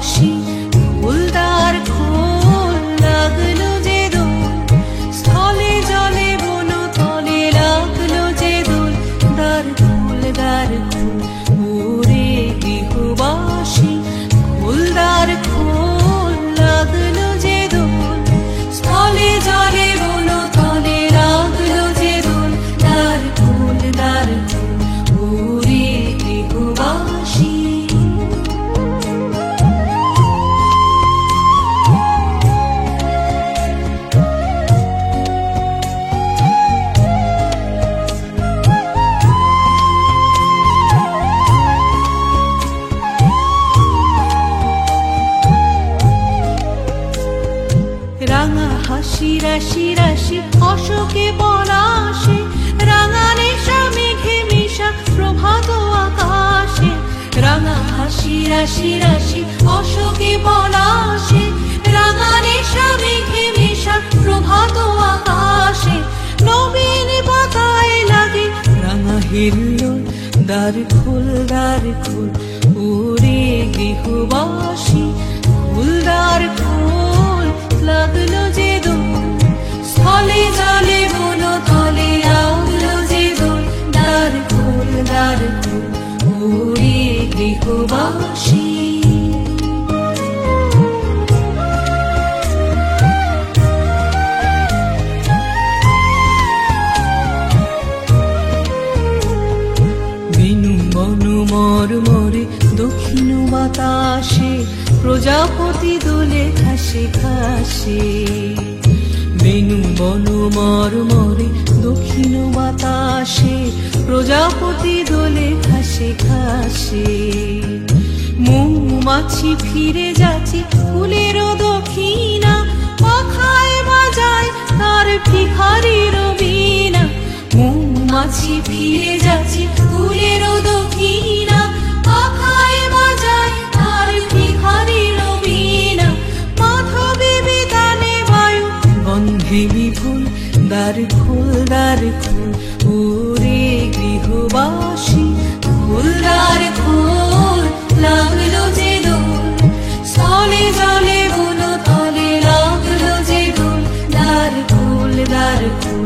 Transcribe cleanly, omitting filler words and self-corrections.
গৃহবাসী ফুলদার খোল লাগলো যে দোল স্থলে জলে বন তলে লাগলো যে দোল দ্বার খোল দ্বার খোল ওরে গৃহবাসী ফুলদার খোল লাগলো যে দোল স্থলে জলে বন তলে লাগলো যে দোল দ্বার খোল ওরে গৃহবাসী। রাঙা হাসি রাশি রাশি অশোকে পলাশে রাঙা নেশা মেঘে মিশা প্রভাত আকাশে রাঙা হাসি রাশি রাশি অশোকে পলাশে রাঙা নেশা মেঘে মিশা প্রভাত আকাশে নবীন পাতায় লাগে রাঙা হিল্লোল দ্বার খোল ওরে গৃহবাসী ফুলদার খোল লাগলো যে দোল স্থলে জলে বন তলে লাগলো যে দোল দ্বার খোল ওরে গৃহবাসী। বেনু বনু মরমরে দক্ষিণ বাতাসে প্রজাপতি দোলে ঘাসে ঘাসে বেনু বনু মরমরে দক্ষিণ বাতাসে প্রজাপতি দোলে ঘাসে ঘাসে মৌমাছি ফিরে যাচ্ছে ফুলের দক্ষিণা পাখায় বাজায় তার ভিখারির বীণা মৌমাছি ফিরে যাচ্ছে ফুলের দক্ষিণা পাখায় বাজায় তার ভিখারির বীণা মাধবী বিতানে বায়ু গন্ধে বিপুল দ্বার খোল ওরে গৃহবাসী ফুলদার খোল লাগলো যে দোল স্থলে জলে বন তলে লাগলো যে দোল দ্বার খোল